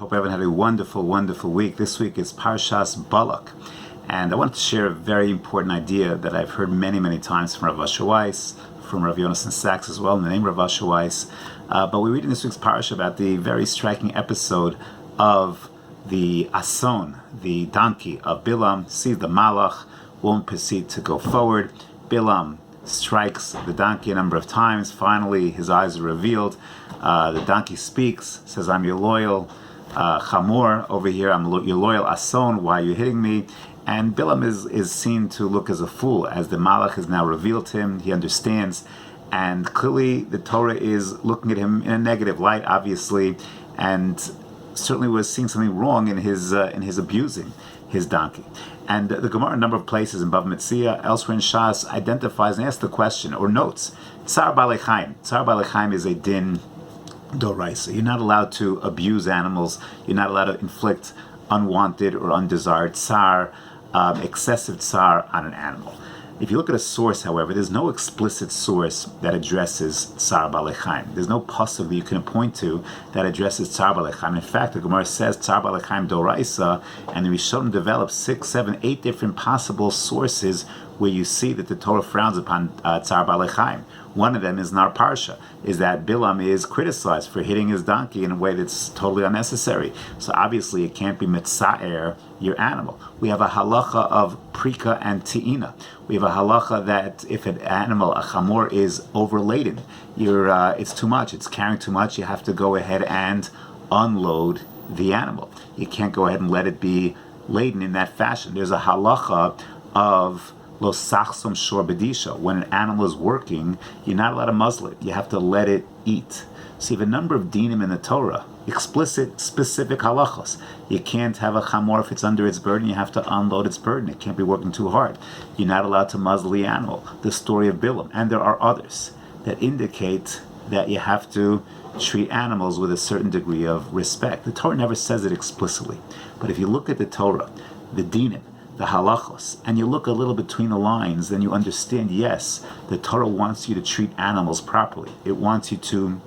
Hope everyone had a wonderful, wonderful week. This week is Parshas Balak. And I want to share a very important idea that I've heard many, many times from Rav Asher Weiss, from Rav Yonason Sachs as well, in the name of Rav Asher Weiss. But we read in this week's Parsha about the very striking episode of the Ason, the donkey of Bilam, sees the Malach, won't proceed to go forward. Bilam strikes the donkey a number of times. Finally, his eyes are revealed. The donkey speaks, says, "I'm your loyal Chamor over here. I'm your loyal Ason. Why are you hitting me?" And Bilam is seen to look as a fool, as the Malach has now revealed to him. He understands, and clearly the Torah is looking at him in a negative light, obviously, and certainly was seeing something wrong in his abusing his donkey. And the Gemara, in a number of places in Bava Metzia, elsewhere in Shas, identifies and asks the question, or notes, Tsar Balak Chaim. Tsar Balak Chaim is a din doraisa. You're not allowed to abuse animals. You're not allowed to inflict unwanted or undesired tsar, excessive tsar on an animal. If you look at a source, however, there's no explicit source that addresses Tsar Balak Chaim. There's no pasuk that you can point to that addresses Tsar Balak Chaim. In fact, the Gemara says Tsar Balak Chaim Doraisa, and the Rishonim develop 6, 7, 8 different possible sources where you see that the Torah frowns upon Tsar Balak Chaim. One of them is in our Parsha, is that Bilam is criticized for hitting his donkey in a way that's totally unnecessary. So obviously it can't be mitza'er your animal. We have a halacha of prika and te'ina. We have a halacha that if an animal, a chamor, is overladen, it's too much, it's carrying too much, you have to go ahead and unload the animal. You can't go ahead and let it be laden in that fashion. There's a halacha of lo sachsom shor bedisha. When an animal is working, you're not allowed to muzzle it. You have to let it eat. So you have a number of dinim in the Torah, explicit, specific halachos. You can't have a chamor if it's under its burden. You have to unload its burden. It can't be working too hard. You're not allowed to muzzle the animal. The story of Bilam, and there are others that indicate that you have to treat animals with a certain degree of respect. The Torah never says it explicitly, but if you look at the Torah, the dinim, the halachos, and you look a little between the lines, then you understand, yes, the Torah wants you to treat animals properly. It wants you to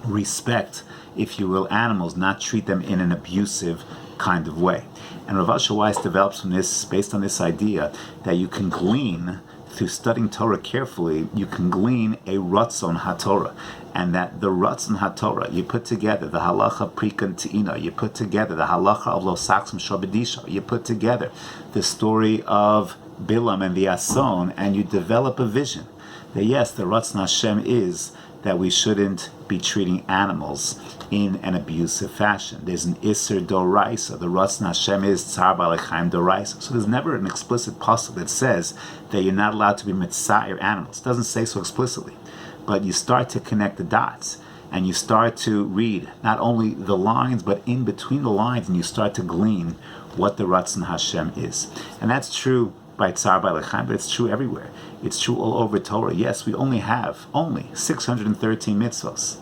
respect, if you will, animals, not treat them in an abusive kind of way. And Rav Asher Weiss develops from this, based on this idea, that you can glean, through studying Torah carefully, you can glean a Ratzon HaTorah. And that the Ratzon HaTorah, you put together the halacha prika and te'ina, you put together the halacha of lo saksum shobedisha, you put together the story of Bilam and the Ason, and you develop a vision that yes, the Ratzon Hashem is that we shouldn't be treating animals in an abusive fashion. There's an Isser Doraisa. The Ratzon Hashem is Tsar Balak Chaim Doraisa. So there's never an explicit pasuk that says that you're not allowed to be mitza'er animals. It doesn't say so explicitly. But you start to connect the dots, and you start to read not only the lines, but in between the lines, and you start to glean what the Ratzon Hashem is. And that's true by Tsar Balak Chaim, but it's true everywhere. It's true all over Torah. Yes, we only have 613 mitzvos,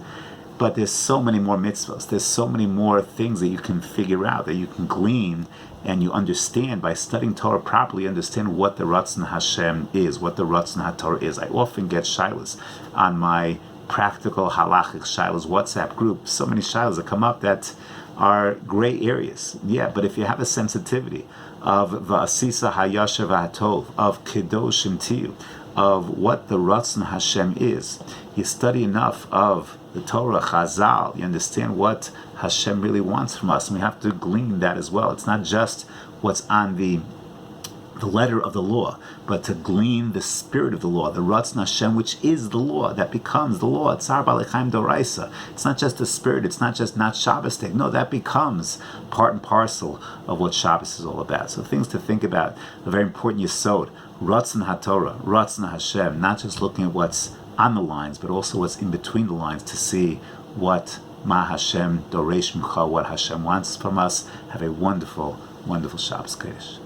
but there's so many more mitzvos. There's so many more things that you can figure out, that you can glean, and you understand by studying Torah properly. Understand what the Ratzon Hashem is, what the Ratzon HaTorah is. I often get shilas on my practical halachic shilas WhatsApp group. So many shilas that come up that are gray areas. Yeah, but if you have a sensitivity of va'asisa hayasher v'hatov, of kedoshim tiyu, of what the Ratzon Hashem is, you study enough of the Torah, Chazal, you understand what Hashem really wants from us, and we have to glean that as well. It's not just what's on the letter of the law, but to glean the spirit of the law, the Ratzon Hashem, which is the law, that becomes the law. Tsar Balak Chaim Doraisa. It's not just the spirit, it's not just not Shabbos day. No, that becomes part and parcel of what Shabbos is all about. So things to think about, a very important yesod, Ratzon HaTorah, Ratzon Hashem, not just looking at what's on the lines, but also what's in between the lines to see what Ma Hashem Doresh Mincha, what Hashem wants from us. Have a wonderful, wonderful Shabbos Kodesh.